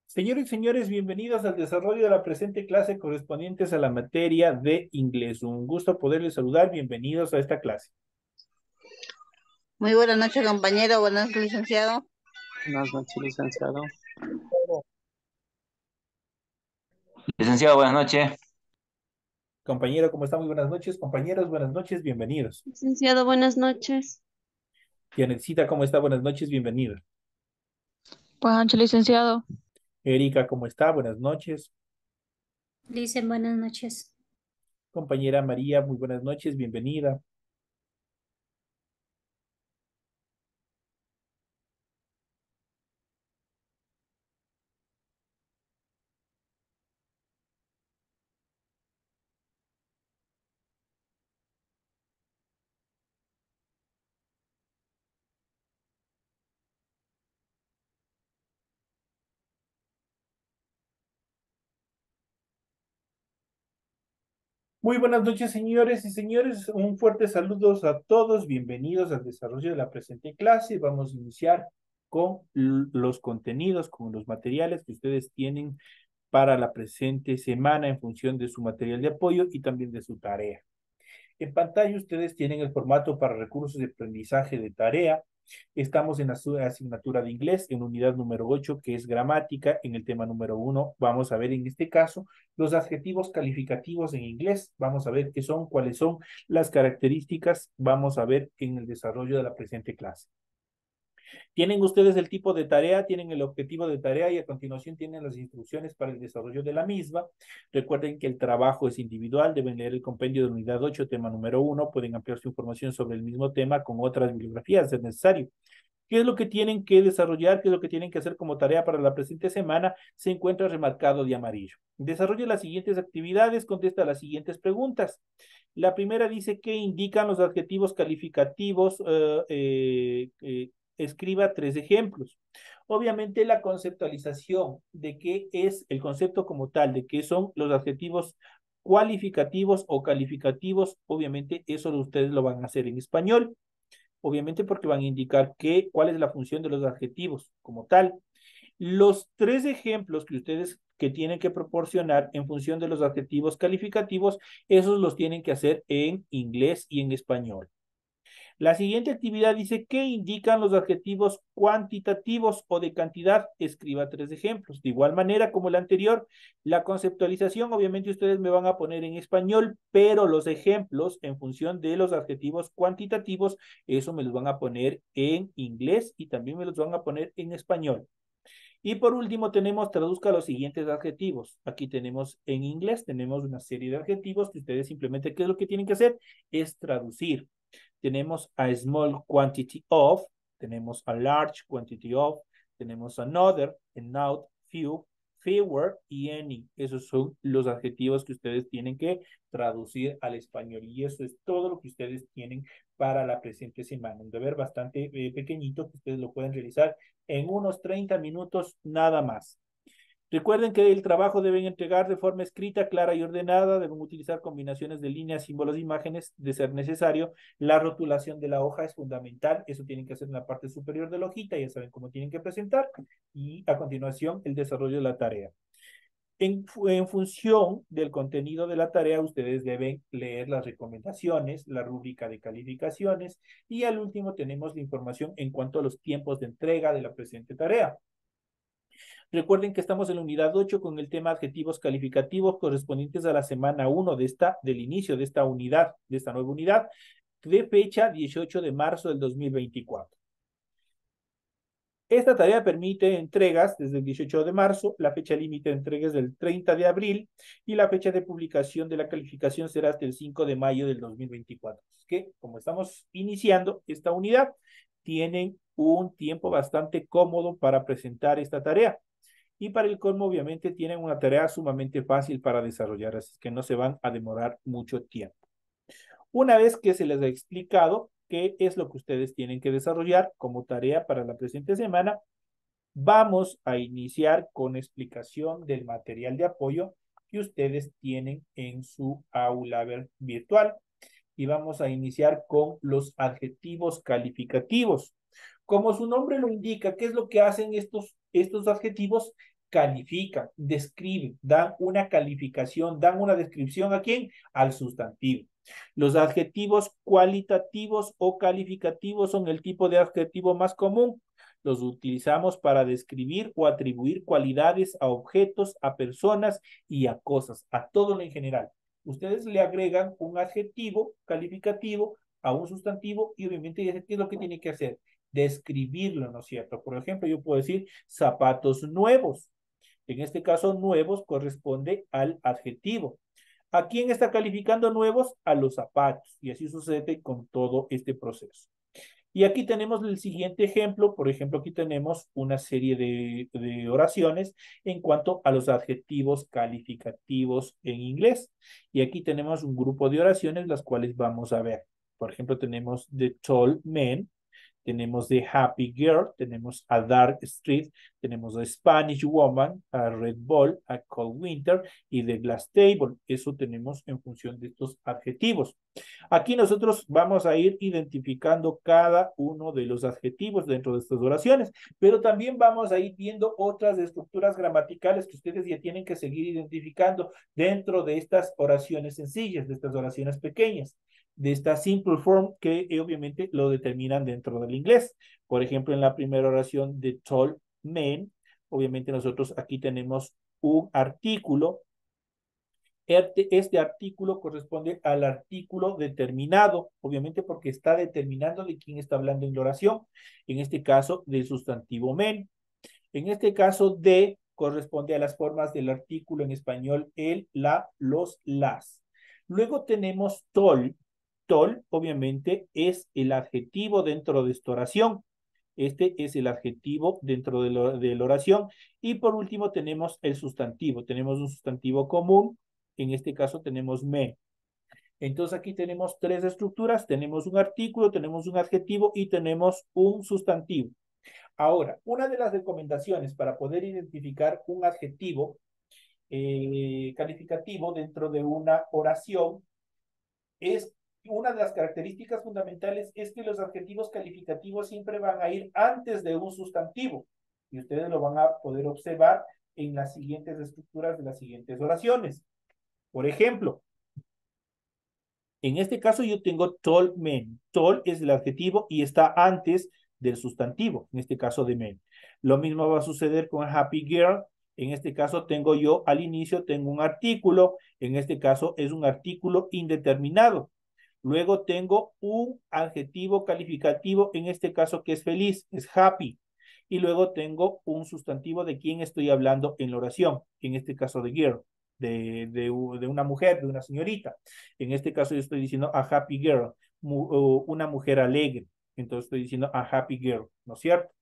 Señores y señores, bienvenidos al desarrollo de la presente clase correspondientes a la materia de inglés. Un gusto poderles saludar. Bienvenidos a esta clase. Muy buenas noches, compañero. Buenas noches, licenciado. Buenas noches, licenciado. Licenciado, buenas noches. Compañero, ¿cómo está? Muy buenas noches. Compañeros, buenas noches. Bienvenidos. Licenciado, buenas noches. Dianelcita, ¿cómo está? Buenas noches. Bienvenida. Buenas noches, licenciado. Erika, ¿cómo está? Buenas noches. Lice, buenas noches. Compañera María, muy buenas noches. Bienvenida. Muy buenas noches, señores y señores. Un fuerte saludo a todos. Bienvenidos al desarrollo de la presente clase. Vamos a iniciar con los contenidos, con los materiales que ustedes tienen para la presente semana en función de su material de apoyo y también de su tarea. En pantalla ustedes tienen el formato para recursos de aprendizaje de tarea. Estamos en la asignatura de inglés, en unidad número 8, que es gramática. En el tema número 1, vamos a ver en este caso los adjetivos calificativos en inglés. Vamos a ver qué son, cuáles son las características. Vamos a ver en el desarrollo de la presente clase. Tienen ustedes el tipo de tarea, tienen el objetivo de tarea y a continuación tienen las instrucciones para el desarrollo de la misma. Recuerden que el trabajo es individual, deben leer el compendio de unidad 8, tema número 1, pueden ampliar su información sobre el mismo tema con otras bibliografías, si es necesario. ¿Qué es lo que tienen que desarrollar? ¿Qué es lo que tienen que hacer como tarea para la presente semana? Se encuentra remarcado de amarillo. Desarrolla las siguientes actividades, contesta las siguientes preguntas. La primera dice que indican los adjetivos calificativos, escriba 3 ejemplos. Obviamente la conceptualización de qué es el concepto como tal, de qué son los adjetivos cualificativos o calificativos, obviamente eso ustedes lo van a hacer en español. Obviamente porque van a indicar cuál es la función de los adjetivos como tal. Los 3 ejemplos que ustedes que tienen que proporcionar en función de los adjetivos calificativos, esos los tienen que hacer en inglés y en español. La siguiente actividad dice que indican los adjetivos cuantitativos o de cantidad. Escriba 3 ejemplos. De igual manera como la anterior, la conceptualización obviamente ustedes me van a poner en español, pero los ejemplos en función de los adjetivos cuantitativos, eso me los van a poner en inglés y también me los van a poner en español. Y por último tenemos, traduzca los siguientes adjetivos. Aquí tenemos en inglés, tenemos una serie de adjetivos que ustedes simplemente, ¿qué es lo que tienen que hacer? Es traducir. Tenemos a small quantity of, tenemos a large quantity of, tenemos another, a not, few, fewer y any. Esos son los adjetivos que ustedes tienen que traducir al español. Y eso es todo lo que ustedes tienen para la presente semana. Un deber bastante pequeñito que ustedes lo pueden realizar en unos 30 minutos nada más. Recuerden que el trabajo deben entregar de forma escrita, clara y ordenada. Deben utilizar combinaciones de líneas, símbolos e imágenes de ser necesario. La rotulación de la hoja es fundamental. Eso tienen que hacer en la parte superior de la hojita. Ya saben cómo tienen que presentar. Y a continuación, el desarrollo de la tarea. En función del contenido de la tarea, ustedes deben leer las recomendaciones, la rúbrica de calificaciones y al último tenemos la información en cuanto a los tiempos de entrega de la presente tarea. Recuerden que estamos en la unidad 8 con el tema adjetivos calificativos correspondientes a la semana 1 del inicio de esta unidad, de esta nueva unidad, de fecha 18 de marzo del 2024. Esta tarea permite entregas desde el 18 de marzo, la fecha límite de entregas del 30 de abril y la fecha de publicación de la calificación será hasta el 5 de mayo del 2024. Es que, como estamos iniciando esta unidad, tienen un tiempo bastante cómodo para presentar esta tarea. Y para el colmo, obviamente, tienen una tarea sumamente fácil para desarrollar, así que no se van a demorar mucho tiempo. Una vez que se les ha explicado qué es lo que ustedes tienen que desarrollar como tarea para la presente semana, vamos a iniciar con explicación del material de apoyo que ustedes tienen en su aula virtual. Y vamos a iniciar con los adjetivos calificativos. Como su nombre lo indica, ¿qué es lo que hacen estos adjetivos? califican, describen, dan una calificación, dan una descripción ¿a quién? Al sustantivo. Los adjetivos cualitativos o calificativos son el tipo de adjetivo más común. Los utilizamos para describir o atribuir cualidades a objetos, a personas y a cosas, a todo en general. Ustedes le agregan un adjetivo calificativo a un sustantivo y obviamente ¿qué es lo que tiene que hacer? Describirlo, ¿no es cierto? Por ejemplo, yo puedo decir zapatos nuevos. En este caso, nuevos corresponde al adjetivo. ¿A quién está calificando nuevos? A los zapatos. Y así sucede con todo este proceso. Y aquí tenemos el siguiente ejemplo. Por ejemplo, aquí tenemos una serie de oraciones en cuanto a los adjetivos calificativos en inglés. Y aquí tenemos un grupo de oraciones las cuales vamos a ver. Por ejemplo, tenemos The Tall Man, tenemos The Happy Girl, tenemos A Dark Street, tenemos A Spanish Woman, A Red Ball, A Cold Winter y The Glass Table. Eso tenemos en función de estos adjetivos. Aquí nosotros vamos a ir identificando cada uno de los adjetivos dentro de estas oraciones, pero también vamos a ir viendo otras estructuras gramaticales que ustedes ya tienen que seguir identificando dentro de estas oraciones sencillas, de estas oraciones pequeñas, de esta simple form que obviamente lo determinan dentro del inglés. Por ejemplo, en la primera oración de tall man, obviamente nosotros aquí tenemos un artículo. Este artículo corresponde al artículo determinado, obviamente porque está determinando de quién está hablando en la oración. En este caso, del sustantivo men. En este caso, de corresponde a las formas del artículo en español, el, la, los, las. Luego tenemos tol. Tol, obviamente, es el adjetivo dentro de esta oración. Este es el adjetivo dentro de la oración. Y por último tenemos el sustantivo. Tenemos un sustantivo común. En este caso tenemos me. Entonces aquí tenemos tres estructuras. Tenemos un artículo, tenemos un adjetivo y tenemos un sustantivo. Ahora, una de las recomendaciones para poder identificar un adjetivo calificativo dentro de una oración es, una de las características fundamentales es que los adjetivos calificativos siempre van a ir antes de un sustantivo. Y ustedes lo van a poder observar en las siguientes estructuras de las siguientes oraciones. Por ejemplo, en este caso yo tengo tall man. Tall es el adjetivo y está antes del sustantivo, en este caso de man. Lo mismo va a suceder con happy girl. En este caso tengo yo al inicio, tengo un artículo. En este caso es un artículo indeterminado. Luego tengo un adjetivo calificativo, en este caso que es feliz, es happy. Y luego tengo un sustantivo de quién estoy hablando en la oración, en este caso de girl, de una mujer, de una señorita. En este caso yo estoy diciendo a happy girl, una mujer alegre. Entonces estoy diciendo a happy girl, ¿no es cierto?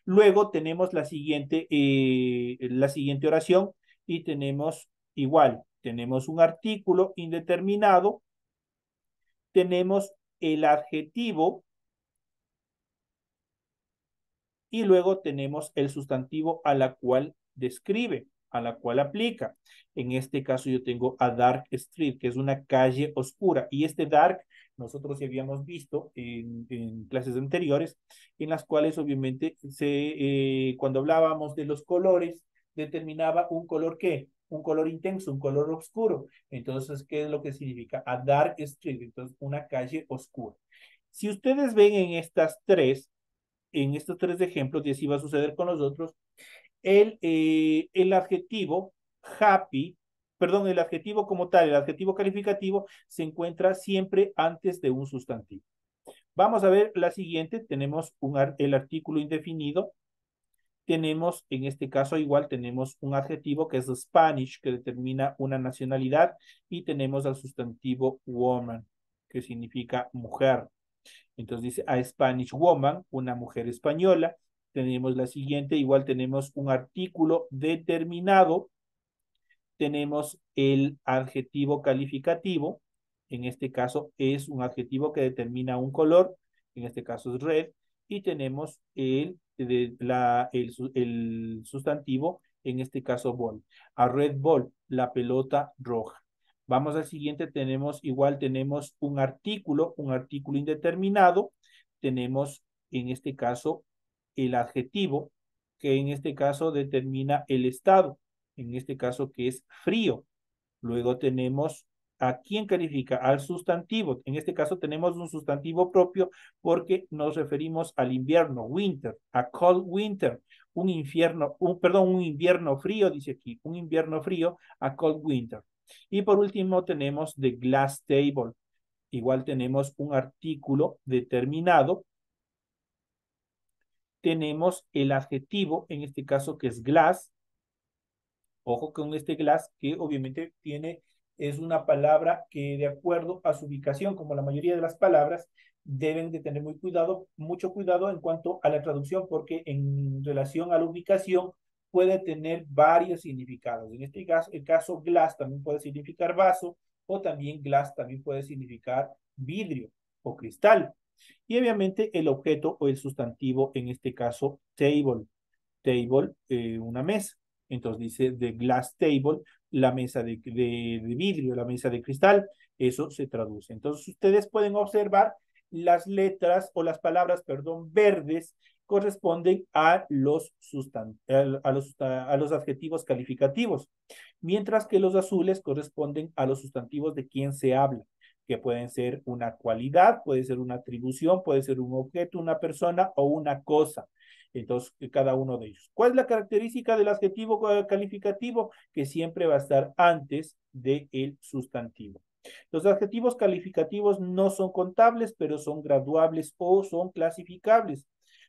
Luego tenemos la siguiente oración y tenemos igual, tenemos un artículo indeterminado, tenemos el adjetivo y luego tenemos el sustantivo a la cual describe, a la cual aplica. En este caso yo tengo a dark street, que es una calle oscura. Y este dark nosotros ya habíamos visto en clases anteriores, en las cuales obviamente cuando hablábamos de los colores, determinaba un color ¿qué? Un color intenso, un color oscuro. Entonces, ¿qué es lo que significa? A dark street, entonces una calle oscura. Si ustedes ven en estos tres ejemplos, y así va a suceder con los otros, el adjetivo happy, perdón, el adjetivo como tal, el adjetivo calificativo, se encuentra siempre antes de un sustantivo. Vamos a ver la siguiente, tenemos el artículo indefinido, tenemos, en este caso igual, tenemos un adjetivo que es Spanish, que determina una nacionalidad, y tenemos al sustantivo woman, que significa mujer. Entonces dice a Spanish woman, una mujer española. Tenemos la siguiente, igual tenemos un artículo determinado. Tenemos el adjetivo calificativo. En este caso es un adjetivo que determina un color. En este caso es red. Y tenemos el sustantivo, en este caso ball. A red ball, la pelota roja. Vamos al siguiente, tenemos un artículo indeterminado. Tenemos en este caso el adjetivo que en este caso determina el estado, en este caso que es frío. Luego tenemos a quién califica, al sustantivo. En este caso tenemos un sustantivo propio porque nos referimos al invierno, winter, a cold winter, un invierno frío, dice aquí, un invierno frío, a cold winter. Y por último tenemos the glass table. Igual tenemos un artículo determinado. Tenemos el adjetivo, en este caso que es glass. Ojo con este glass, que obviamente es una palabra que de acuerdo a su ubicación, como la mayoría de las palabras, deben de tener mucho cuidado en cuanto a la traducción, porque en relación a la ubicación puede tener varios significados. En este caso, el caso glass también puede significar vaso, o también glass también puede significar vidrio o cristal. Y obviamente el objeto o el sustantivo, en este caso, table. Table, una mesa. Entonces dice the glass table, la mesa de vidrio, la mesa de cristal. Eso se traduce. Entonces ustedes pueden observar las letras o las palabras, perdón, verdes corresponden a los adjetivos calificativos, mientras que los azules corresponden a los sustantivos de quien se habla, que pueden ser una cualidad, puede ser una atribución, puede ser un objeto, una persona o una cosa. Entonces, cada uno de ellos. ¿Cuál es la característica del adjetivo calificativo? Que siempre va a estar antes del sustantivo. Los adjetivos calificativos no son contables, pero son graduables o son clasificables,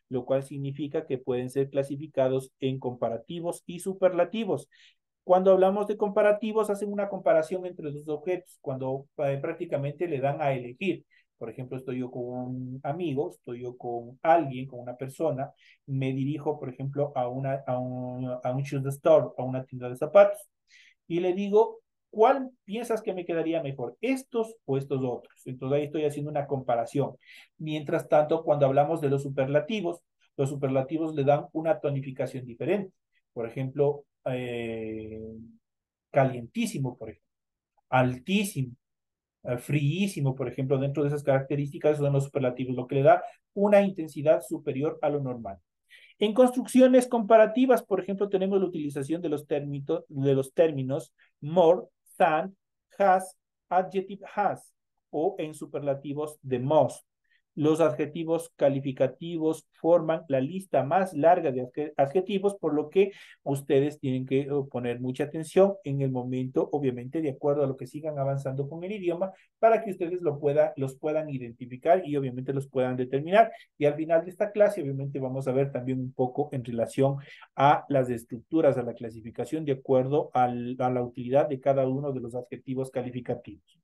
lo cual significa que pueden ser clasificados en comparativos y superlativos. Cuando hablamos de comparativos, hacen una comparación entre los objetos, cuando prácticamente le dan a elegir. Por ejemplo, estoy yo con un amigo, estoy yo con alguien, con una persona, me dirijo, por ejemplo, a un shoe store, a una tienda de zapatos, y le digo, ¿cuál piensas que me quedaría mejor? ¿Estos o estos otros? Entonces ahí estoy haciendo una comparación. Mientras tanto, cuando hablamos de los superlativos le dan una tonificación diferente. Por ejemplo, calientísimo, por ejemplo, altísimo, fríísimo, por ejemplo, dentro de esas características son los superlativos, lo que le da una intensidad superior a lo normal. En construcciones comparativas, por ejemplo, tenemos la utilización de los términos more, than, has, adjective has, o en superlativos de most. Los adjetivos calificativos forman la lista más larga de adjetivos, por lo que ustedes tienen que poner mucha atención en el momento, obviamente, de acuerdo a lo que sigan avanzando con el idioma, para que ustedes los puedan identificar y obviamente los puedan determinar. Y al final de esta clase, obviamente, vamos a ver también un poco en relación a las estructuras, a la clasificación de acuerdo a la utilidad de cada uno de los adjetivos calificativos.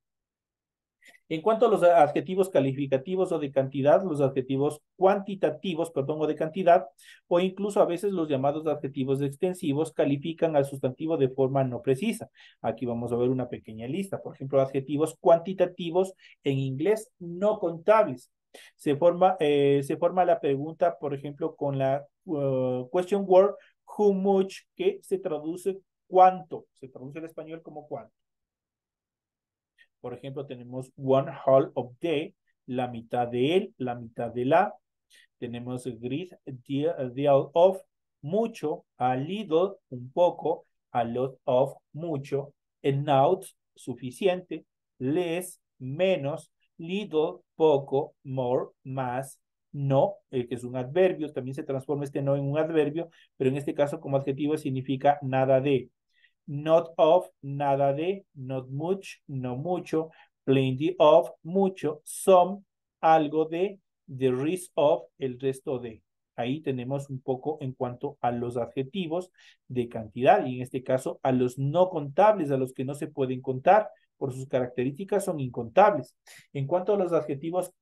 En cuanto a los adjetivos calificativos o de cantidad, los adjetivos cuantitativos, perdón, o de cantidad, o incluso a veces los llamados adjetivos extensivos, califican al sustantivo de forma no precisa. Aquí vamos a ver una pequeña lista. Por ejemplo, adjetivos cuantitativos en inglés no contables. Se forma la pregunta, por ejemplo, con la question word who much, que se traduce cuánto. Se traduce en español como cuánto. Por ejemplo, tenemos one whole of the, la mitad de él, la mitad de la. Tenemos great deal of, mucho, a little, un poco, a lot of, mucho, enough, suficiente, less, menos, little, poco, more, más, no, que es un adverbio, también se transforma este no en un adverbio, pero en este caso como adjetivo significa nada de. Not of, nada de, not much, no mucho, plenty of, mucho, some, algo de, the rest of, el resto de. Ahí tenemos un poco en cuanto a los adjetivos de cantidad y en este caso a los no contables, a los que no se pueden contar por sus características son incontables. En cuanto a los adjetivos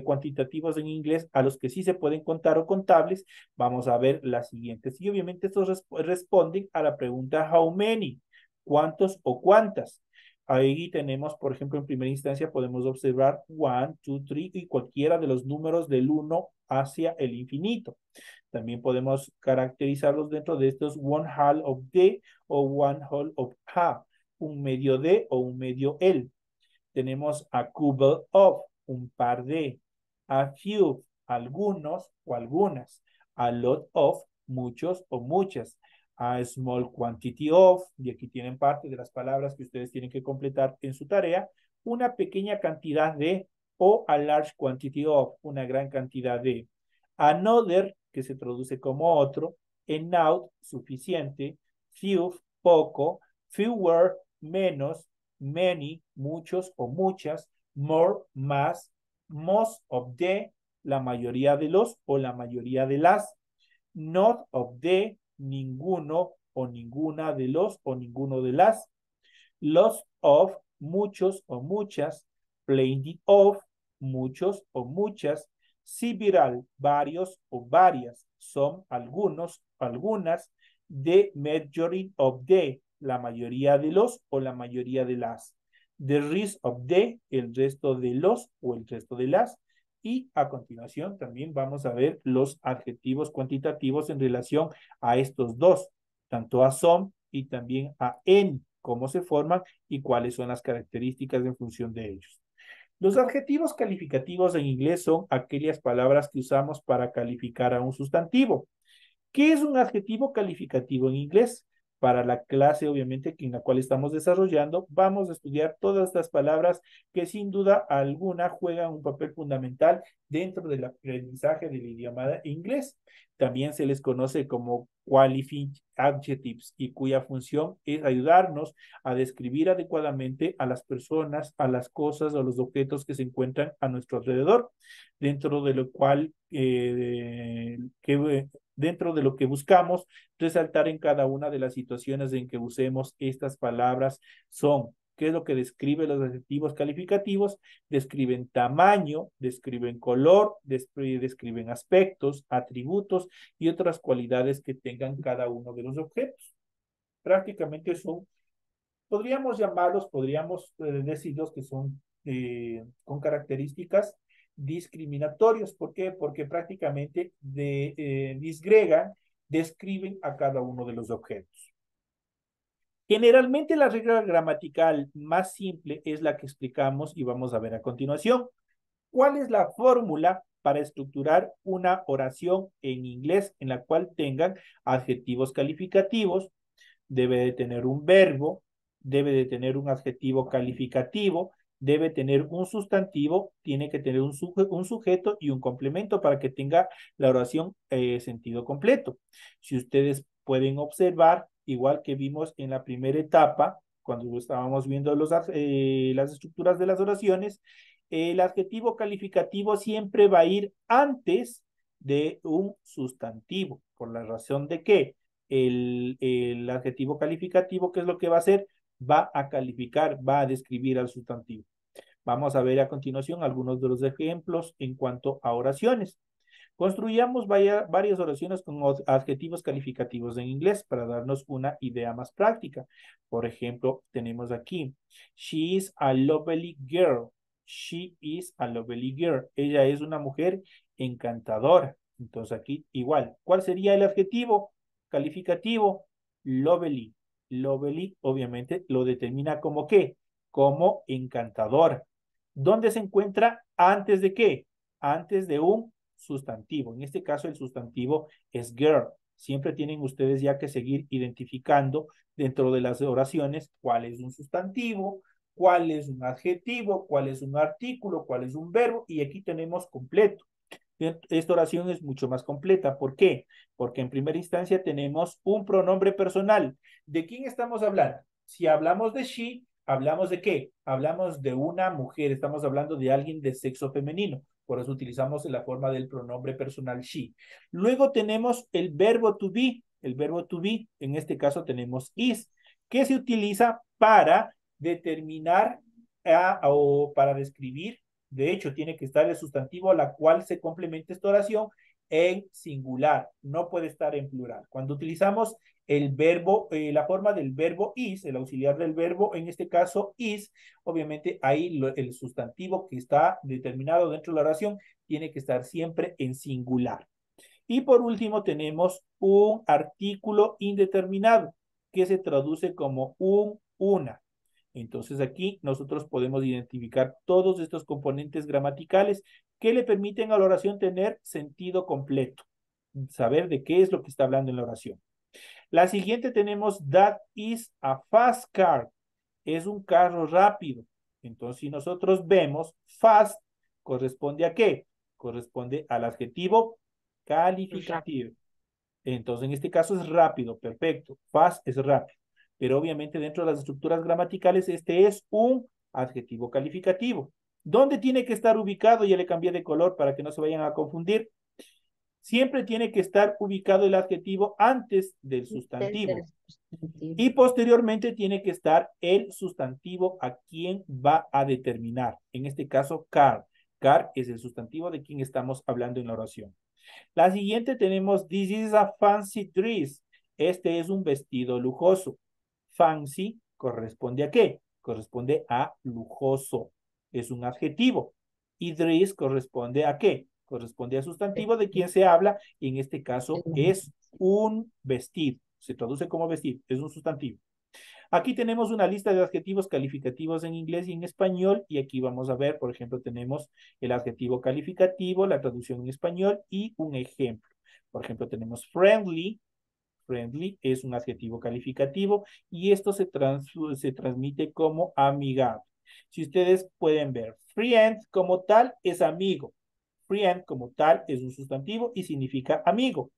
cuantitativos en inglés, a los que sí se pueden contar o contables, vamos a ver las siguientes. Y obviamente estos responden a la pregunta how many, cuántos o cuántas. Ahí tenemos, por ejemplo, en primera instancia podemos observar 1, 2, 3 y cualquiera de los números del 1 hacia el infinito. También podemos caracterizarlos dentro de estos one half of the o one whole of ha, un medio de o un medio el. Tenemos a couple of, un par de, a few, algunos o algunas, a lot of, muchos o muchas. A small quantity of, y aquí tienen parte de las palabras que ustedes tienen que completar en su tarea, una pequeña cantidad de, o a large quantity of, una gran cantidad de. Another, que se traduce como otro, enough, suficiente, few, poco, fewer, menos, many, muchos o muchas, more, más, most of the, la mayoría de los o la mayoría de las, not of the, ninguno o ninguna de los o ninguno de las, lots of, muchos o muchas, plenty of, muchos o muchas, several, varios o varias, some, algunos, algunas, the majority of the, la mayoría de los o la mayoría de las, the rest of the, el resto de los o el resto de las, y a continuación también vamos a ver los adjetivos cuantitativos en relación a estos dos, tanto a some y también a any, cómo se forman y cuáles son las características en función de ellos. Los adjetivos calificativos en inglés son aquellas palabras que usamos para calificar a un sustantivo. ¿Qué es un adjetivo calificativo en inglés? Para la clase, obviamente, en la cual estamos desarrollando, vamos a estudiar todas estas palabras que sin duda alguna juegan un papel fundamental dentro del aprendizaje del idioma inglés. También se les conoce como qualifying adjectives y cuya función es ayudarnos a describir adecuadamente a las personas, a las cosas o los objetos que se encuentran a nuestro alrededor, dentro de lo cual dentro de lo que buscamos resaltar en cada una de las situaciones en que usemos estas palabras son, ¿qué es lo que describe los adjetivos calificativos? Describen tamaño, describen color, describen aspectos, atributos y otras cualidades que tengan cada uno de los objetos. Prácticamente son, podríamos llamarlos, podríamos decirlos que son con características discriminatorios. ¿Por qué? Porque prácticamente disgregan, describen a cada uno de los objetos. Generalmente la regla gramatical más simple es la que explicamos y vamos a ver a continuación. ¿Cuál es la fórmula para estructurar una oración en inglés en la cual tengan adjetivos calificativos? Debe de tener un verbo, debe de tener un adjetivo calificativo, debe tener un sustantivo, tiene que tener un sujeto y un complemento para que tenga la oración sentido completo. Si ustedes pueden observar, igual que vimos en la primera etapa, cuando estábamos viendo las estructuras de las oraciones, el adjetivo calificativo siempre va a ir antes de un sustantivo, por la razón de que el adjetivo calificativo, ¿qué es lo que va a hacer? Va a calificar, va a describir al sustantivo. Vamos a ver a continuación algunos de los ejemplos en cuanto a oraciones. Construyamos varias oraciones con adjetivos calificativos en inglés para darnos una idea más práctica. Por ejemplo, tenemos aquí, she is a lovely girl. She is a lovely girl. Ella es una mujer encantadora. Entonces aquí igual, ¿cuál sería el adjetivo calificativo? Lovely. Lovely obviamente lo determina como ¿qué? Como encantadora. ¿Dónde se encuentra antes de qué? Antes de un sustantivo. En este caso el sustantivo es girl. Siempre tienen ustedes ya que seguir identificando dentro de las oraciones cuál es un sustantivo, cuál es un adjetivo, cuál es un artículo, cuál es un verbo, y aquí tenemos completo. Esta oración es mucho más completa. ¿Por qué? Porque en primera instancia tenemos un pronombre personal. ¿De quién estamos hablando? Si hablamos de she, ¿hablamos de qué? Hablamos de una mujer, estamos hablando de alguien de sexo femenino. Por eso utilizamos la forma del pronombre personal she. Luego tenemos el verbo to be. El verbo to be, en este caso tenemos is, que se utiliza para determinar o para describir. De hecho, tiene que estar el sustantivo a la cual se complementa esta oración en singular. No puede estar en plural. Cuando utilizamos el verbo, la forma del verbo is, el auxiliar del verbo, en este caso is, obviamente ahí el sustantivo que está determinado dentro de la oración tiene que estar siempre en singular. Y por último tenemos un artículo indeterminado que se traduce como un, una. Entonces aquí nosotros podemos identificar todos estos componentes gramaticales que le permiten a la oración tener sentido completo. saber de qué es lo que está hablando en la oración. La siguiente tenemos, that is a fast car. Es un carro rápido. Entonces, si nosotros vemos, fast corresponde a qué? Corresponde al adjetivo calificativo. Entonces, en este caso es rápido, perfecto. Fast es rápido. Pero obviamente dentro de las estructuras gramaticales, este es un adjetivo calificativo. ¿Dónde tiene que estar ubicado? Ya le cambié de color para que no se vayan a confundir. Siempre tiene que estar ubicado el adjetivo antes del sustantivo. Y posteriormente tiene que estar el sustantivo a quien va a determinar. En este caso, car. Car es el sustantivo de quien estamos hablando en la oración. La siguiente tenemos, this is a fancy dress. Este es un vestido lujoso. Fancy corresponde a qué? Corresponde a lujoso. Es un adjetivo. Y dress corresponde a qué? Corresponde a sustantivo de quien se habla. Y en este caso es un vestido. Se traduce como vestir. Es un sustantivo. Aquí tenemos una lista de adjetivos calificativos en inglés y en español, y aquí vamos a ver, por ejemplo, tenemos el adjetivo calificativo, la traducción en español y un ejemplo. Por ejemplo, tenemos friendly. Friendly es un adjetivo calificativo y esto se transmite como amigable. Si ustedes pueden ver, friend como tal es amigo. Friend como tal es un sustantivo y significa amigo.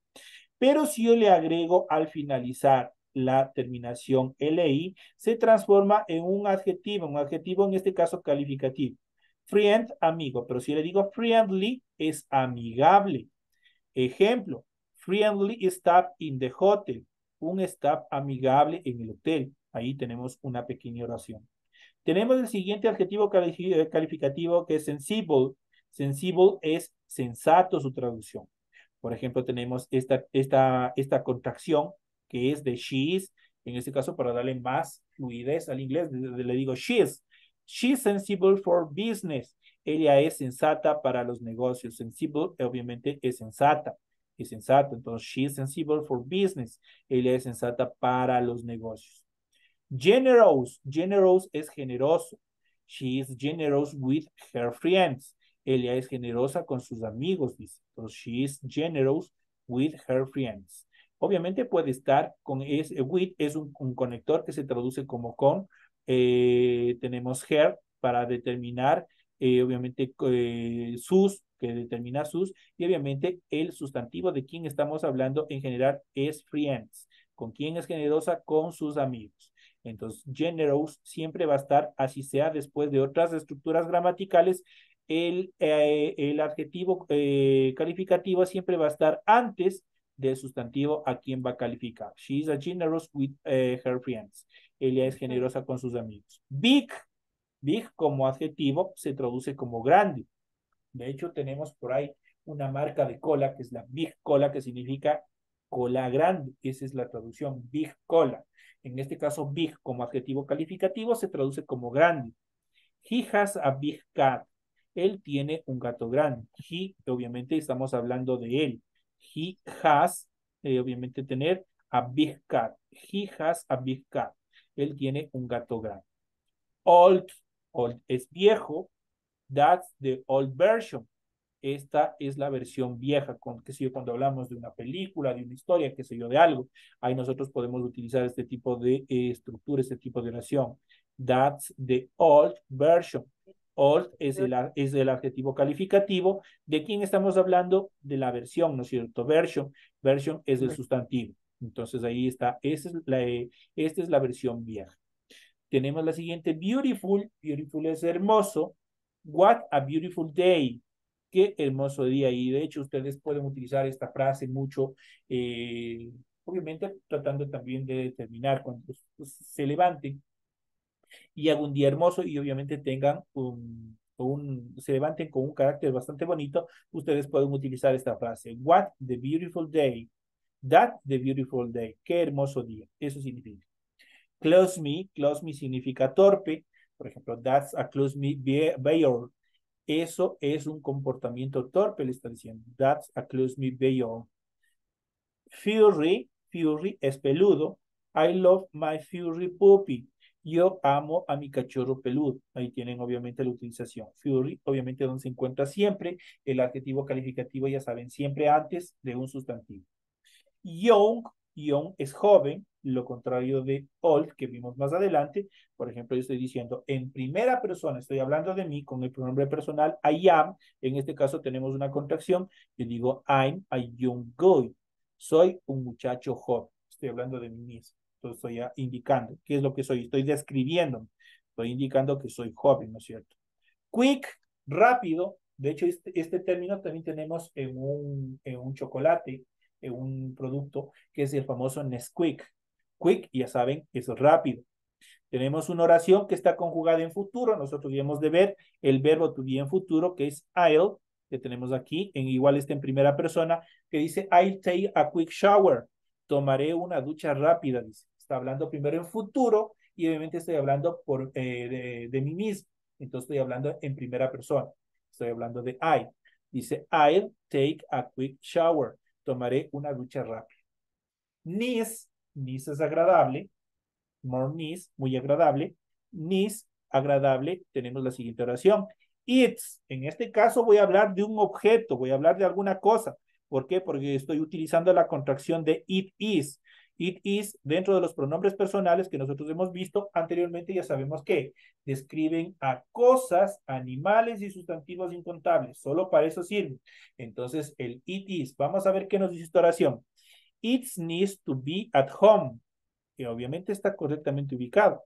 Pero si yo le agrego al finalizar la terminación LI, se transforma en un adjetivo en este caso calificativo. Friend, amigo, pero si le digo friendly, es amigable. Ejemplo, friendly staff in the hotel, un staff amigable en el hotel. Ahí tenemos una pequeña oración. Tenemos el siguiente adjetivo calificativo que es sensible. Sensible es sensato su traducción. Por ejemplo, tenemos esta contracción que es de she is. En este caso, para darle más fluidez al inglés, le digo she is. She's sensible for business. Ella es sensata para los negocios. Sensible, obviamente, es sensata. Es sensato. Entonces, she's sensible for business. Ella es sensata para los negocios. Generous. Generous es generoso. She is generous with her friends. Ella es generosa con sus amigos, dice. Entonces, she is generous with her friends. Obviamente puede estar con, with es un conector que se traduce como con. Tenemos her para determinar, obviamente, sus, que determina sus, y obviamente el sustantivo de quien estamos hablando en general es friends. ¿Con quién es generosa? Con sus amigos. Entonces, generous siempre va a estar, así sea después de otras estructuras gramaticales, el adjetivo calificativo siempre va a estar antes del sustantivo a quien va a calificar. She is a generous with her friends. Ella es generosa con sus amigos. Big. Big como adjetivo se traduce como grande. De hecho, tenemos por ahí una marca de cola que es la Big Cola, que significa cola grande. Esa es la traducción, Big Cola. En este caso, big como adjetivo calificativo se traduce como grande. He has a big cat. Él tiene un gato grande. He, obviamente, estamos hablando de él. He has, obviamente, tener a big cat. He has a big cat. Él tiene un gato grande. Old, old es viejo. That's the old version. Esta es la versión vieja, qué sé yo, cuando hablamos de una película, de una historia, qué sé yo, de algo. Ahí nosotros podemos utilizar este tipo de estructura, este tipo de oración. That's the old version. Old es el adjetivo calificativo. ¿De quién estamos hablando? De la versión, ¿no es cierto? Version. Version es el sustantivo. Entonces ahí está. Esta es la versión vieja. Tenemos la siguiente, beautiful. Beautiful es hermoso. What a beautiful day. Qué hermoso día. Y de hecho ustedes pueden utilizar esta frase mucho, obviamente tratando también de determinar cuando se levanten y hagan un día hermoso y obviamente tengan se levanten con un carácter bastante bonito, ustedes pueden utilizar esta frase. What the beautiful day. That the beautiful day. Qué hermoso día. Eso significa. Close me significa torpe. Por ejemplo, that's a close me bear. Eso es un comportamiento torpe, le está diciendo. That's a close me bear. Furry es peludo. I love my furry puppy. Yo amo a mi cachorro peludo. Ahí tienen obviamente la utilización. Furry, obviamente donde se encuentra siempre el adjetivo calificativo, ya saben, siempre antes de un sustantivo. Young, young es joven, lo contrario de old, que vimos más adelante. Por ejemplo, yo estoy diciendo en primera persona, estoy hablando de mí con el pronombre personal, I am. En este caso tenemos una contracción. Yo digo, I'm a young boy. Soy un muchacho joven. Estoy hablando de mí mismo. Entonces estoy ya indicando qué es lo que soy. Estoy describiendo. Estoy indicando que soy joven, ¿no es cierto? Quick, rápido. De hecho, este término también tenemos en un chocolate, en un producto que es el famoso Nesquik. Quick, ya saben, es rápido. Tenemos una oración que está conjugada en futuro. Nosotros debemos de ver el verbo to be en futuro, que es I'll, que tenemos aquí, en igual está en primera persona, que dice I'll take a quick shower. Tomaré una ducha rápida, dice. Está hablando primero en futuro y obviamente estoy hablando de mí mismo. Entonces estoy hablando en primera persona. Estoy hablando de I. Dice I'll take a quick shower. Tomaré una ducha rápida. Nice, nice es agradable. More nice, muy agradable. Nice, agradable. Tenemos la siguiente oración. It's, en este caso voy a hablar de un objeto, voy a hablar de alguna cosa. ¿Por qué? Porque estoy utilizando la contracción de it is. It is, dentro de los pronombres personales que nosotros hemos visto anteriormente, ya sabemos que describen a cosas, animales y sustantivos incontables. Solo para eso sirve. Entonces, el it is. Vamos a ver qué nos dice esta oración. It needs to be at home, que obviamente está correctamente ubicado.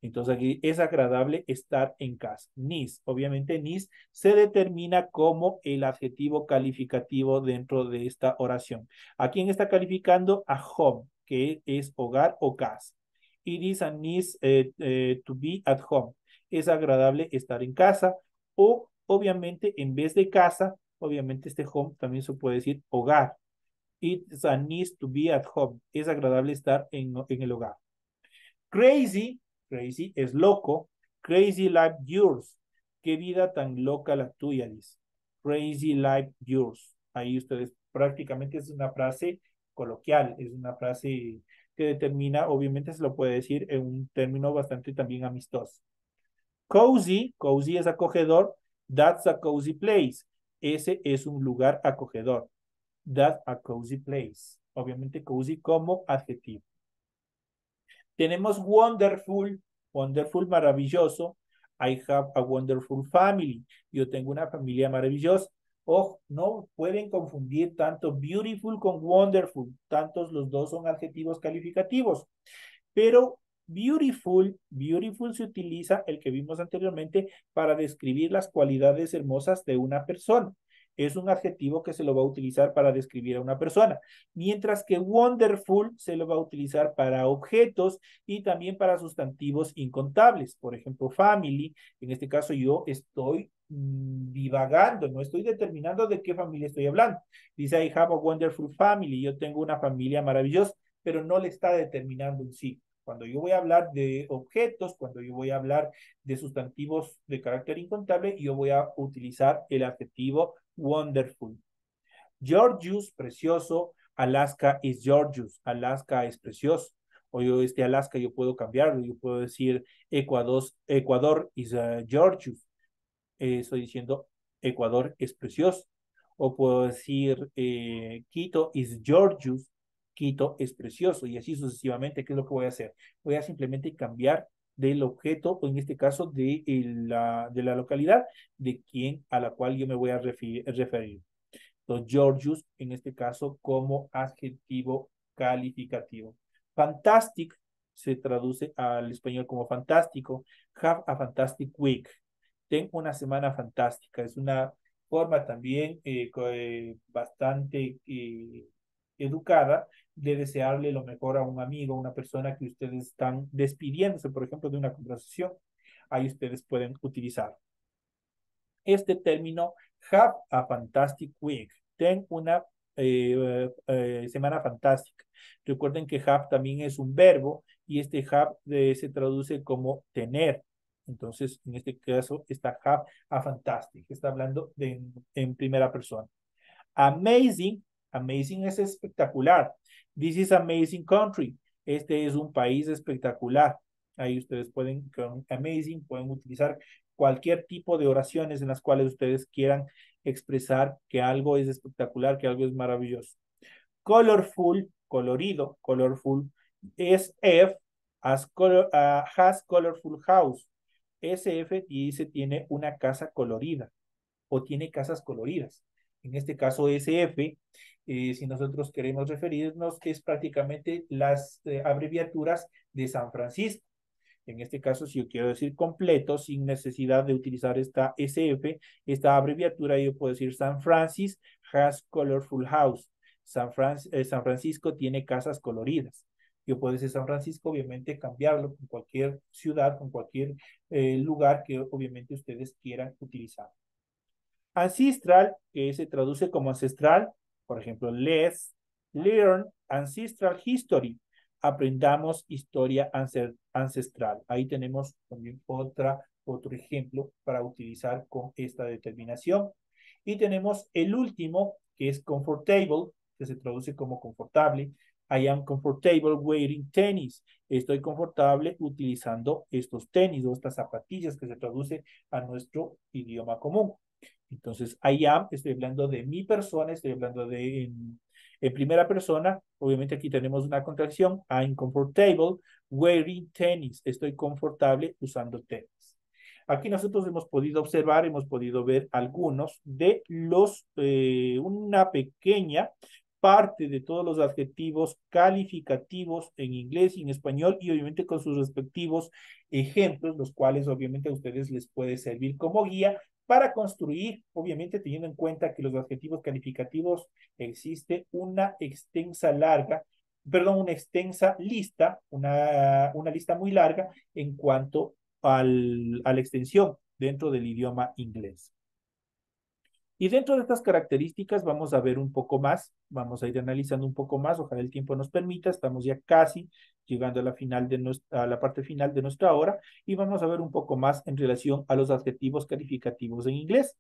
Entonces aquí es agradable estar en casa. Needs, obviamente needs se determina como el adjetivo calificativo dentro de esta oración. ¿A quién está calificando? A home, que es hogar o casa. It is a needs to be at home. Es agradable estar en casa o obviamente en vez de casa, obviamente este home también se puede decir hogar. It's a needs to be at home. Es agradable estar en el hogar. Crazy, crazy es loco. Crazy life yours. Qué vida tan loca la tuya, dice. Crazy life yours. Ahí ustedes prácticamente es una frase coloquial, es una frase que determina, obviamente se lo puede decir en un término bastante también amistoso. Cozy, cozy es acogedor. That's a cozy place. Ese es un lugar acogedor. That's a cozy place. Obviamente cozy como adjetivo. Tenemos wonderful, wonderful, maravilloso. I have a wonderful family. Yo tengo una familia maravillosa. Ojo, no pueden confundir tanto beautiful con wonderful. Tantos los dos son adjetivos calificativos. Pero beautiful, beautiful se utiliza, el que vimos anteriormente, para describir las cualidades hermosas de una persona. Es un adjetivo que se lo va a utilizar para describir a una persona, mientras que wonderful se lo va a utilizar para objetos y también para sustantivos incontables. Por ejemplo, family, en este caso yo estoy divagando, no estoy determinando de qué familia estoy hablando. Dice, I have a wonderful family, yo tengo una familia maravillosa, pero no le está determinando en sí. Cuando yo voy a hablar de objetos, cuando yo voy a hablar de sustantivos de carácter incontable, yo voy a utilizar el adjetivo wonderful. Gorgeous, precioso. Alaska is gorgeous. Alaska es precioso. O yo, Alaska, yo puedo cambiarlo. Yo puedo decir Ecuador is gorgeous. Estoy diciendo Ecuador es precioso. O puedo decir Quito is gorgeous. Quito es precioso. Y así sucesivamente, ¿qué es lo que voy a hacer? Voy a simplemente cambiar del objeto, o en este caso de la localidad, de quien a la cual yo me voy a referir. Los Georgius, en este caso, como adjetivo calificativo. Fantastic se traduce al español como fantástico. Have a fantastic week. Ten una semana fantástica. Es una forma también bastante educada de desearle lo mejor a un amigo, a una persona que ustedes están despidiéndose, por ejemplo, de una conversación. Ahí ustedes pueden utilizar este término, have a fantastic week. Ten una semana fantástica. Recuerden que have también es un verbo y este have se traduce como tener. Entonces, en este caso está have a fantastic. Está hablando en primera persona. Amazing. Amazing es espectacular. This is amazing country. Este es un país espectacular. Ahí ustedes pueden, con amazing, pueden utilizar cualquier tipo de oraciones en las cuales ustedes quieran expresar que algo es espectacular, que algo es maravilloso. Colorful, colorido, colorful, SF has colorful house. SF dice tiene una casa colorida o tiene casas coloridas. En este caso SF, si nosotros queremos referirnos, es prácticamente las abreviaturas de San Francisco. En este caso, si yo quiero decir completo, sin necesidad de utilizar esta SF, esta abreviatura, yo puedo decir San Francis has colorful house. San Francisco tiene casas coloridas. Yo puedo decir San Francisco, obviamente cambiarlo con cualquier ciudad, con cualquier lugar que obviamente ustedes quieran utilizar. Ancestral, que se traduce como ancestral, por ejemplo, let's learn ancestral history. Aprendamos historia ancestral. Ahí tenemos también otro ejemplo para utilizar con esta determinación. Y tenemos el último, que es comfortable, que se traduce como confortable. I am comfortable wearing tennis. Estoy confortable utilizando estos tenis o estas zapatillas que se traduce a nuestro idioma común. Entonces, I am, estoy hablando de mi persona, estoy hablando de en primera persona. Obviamente aquí tenemos una contracción. I'm comfortable wearing tennis. Estoy confortable usando tenis. Aquí nosotros hemos podido observar, hemos podido ver algunos de una pequeña parte de todos los adjetivos calificativos en inglés y en español y obviamente con sus respectivos ejemplos, los cuales obviamente a ustedes les puede servir como guía para construir, obviamente teniendo en cuenta que los adjetivos calificativos existe una extensa lista, una lista muy larga en cuanto a la extensión dentro del idioma inglés. Y dentro de estas características vamos a ver un poco más, vamos a ir analizando un poco más, ojalá el tiempo nos permita, estamos ya casi llegando a la parte final de nuestra hora y vamos a ver un poco más en relación a los adjetivos calificativos en inglés.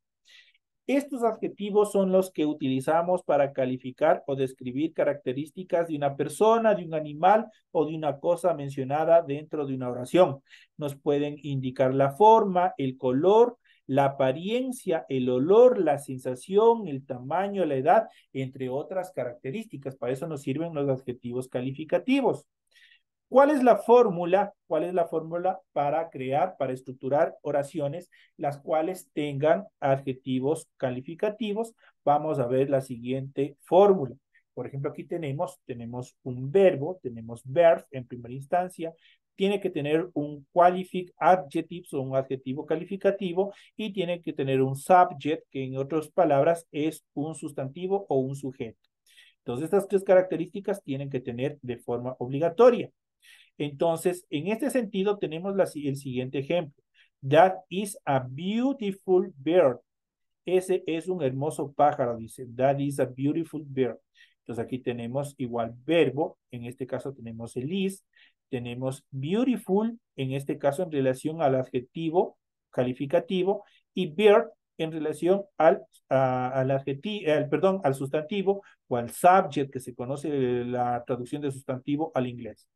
Estos adjetivos son los que utilizamos para calificar o describir características de una persona, de un animal o de una cosa mencionada dentro de una oración. Nos pueden indicar la forma, el color, la apariencia, el olor, la sensación, el tamaño, la edad, entre otras características. Para eso nos sirven los adjetivos calificativos. ¿Cuál es la fórmula? ¿Cuál es la fórmula para crear, para estructurar oraciones, las cuales tengan adjetivos calificativos? Vamos a ver la siguiente fórmula. Por ejemplo, aquí tenemos un verbo, tenemos verb en primera instancia, tiene que tener un qualific adjective o un adjetivo calificativo y tiene que tener un subject, que en otras palabras es un sustantivo o un sujeto. Entonces, estas tres características tienen que tener de forma obligatoria. Entonces, en este sentido, tenemos el siguiente ejemplo. That is a beautiful bird. Ese es un hermoso pájaro, dice. That is a beautiful bird. Entonces, aquí tenemos igual verbo. En este caso tenemos el is. Tenemos beautiful, en este caso en relación al adjetivo calificativo. Y bird en relación al sustantivo o al subject, que se conoce la traducción de sustantivo al inglés.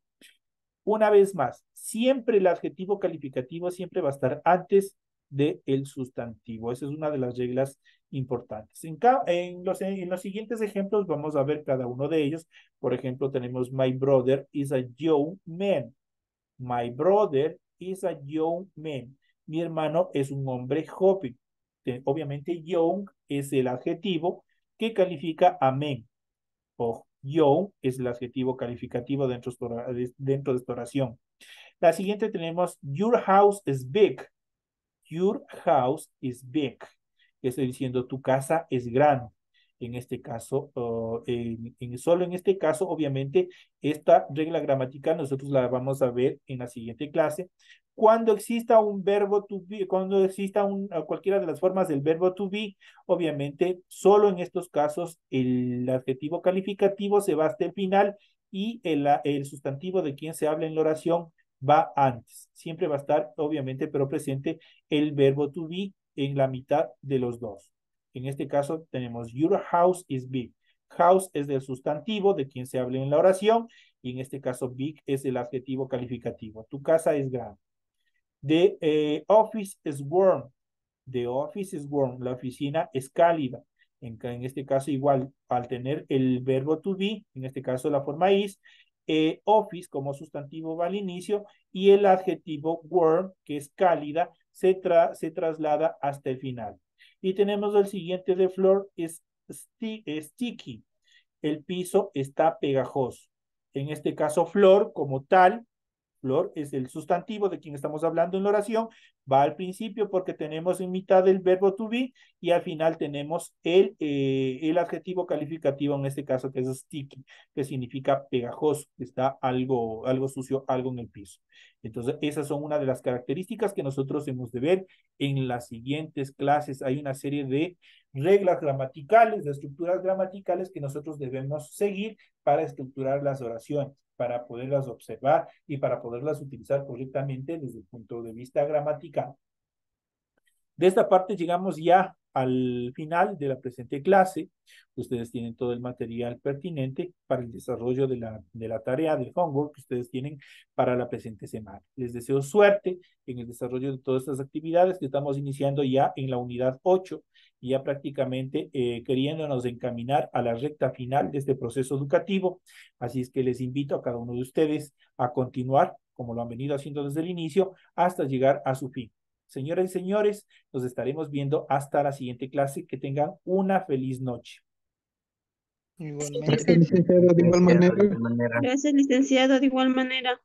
Una vez más, siempre el adjetivo calificativo siempre va a estar antes del sustantivo. Esa es una de las reglas importantes. En los siguientes ejemplos vamos a ver cada uno de ellos. Por ejemplo, tenemos my brother is a young man. My brother is a young man. Mi hermano es un hombre joven. Obviamente, young es el adjetivo que califica a man. O young es el adjetivo calificativo dentro de esta oración. La siguiente tenemos your house is big. Your house is big. Estoy diciendo tu casa es grande. En este caso, solo en este caso, obviamente, esta regla gramatical nosotros la vamos a ver en la siguiente clase. Cuando exista un verbo to be, cuando exista cualquiera de las formas del verbo to be, obviamente, solo en estos casos el adjetivo calificativo se va hasta el final y el sustantivo de quien se habla en la oración va antes. Siempre va a estar, obviamente, pero presente el verbo to be en la mitad de los dos. En este caso tenemos your house is big. House es del sustantivo de quien se habla en la oración, y en este caso big es el adjetivo calificativo. Tu casa es grande. The office is warm. The office is warm. La oficina es cálida. En este caso igual, al tener el verbo to be, en este caso la forma is, office como sustantivo va al inicio y el adjetivo warm, que es cálida, se traslada hasta el final. Y tenemos el siguiente de Flor, es sticky. El piso está pegajoso. En este caso, Flor como tal, Flor es el sustantivo de quien estamos hablando en la oración, va al principio porque tenemos en mitad el verbo to be y al final tenemos el adjetivo calificativo, en este caso que es sticky, que significa pegajoso, que está algo sucio, algo en el piso. Entonces, esas son una de las características que nosotros hemos de ver en las siguientes clases. Hay una serie de reglas gramaticales, de estructuras gramaticales que nosotros debemos seguir para estructurar las oraciones, para poderlas observar y para poderlas utilizar correctamente desde el punto de vista gramatical. De esta parte llegamos ya al final de la presente clase. Ustedes tienen todo el material pertinente para el desarrollo de la tarea, del homework que ustedes tienen para la presente semana. Les deseo suerte en el desarrollo de todas estas actividades que estamos iniciando ya en la unidad 8 y ya prácticamente queriéndonos encaminar a la recta final de este proceso educativo. Así es que les invito a cada uno de ustedes a continuar, como lo han venido haciendo desde el inicio, hasta llegar a su fin. Señoras y señores, nos estaremos viendo hasta la siguiente clase. Que tengan una feliz noche. Gracias, licenciado, de igual manera. Gracias, licenciado, de igual manera.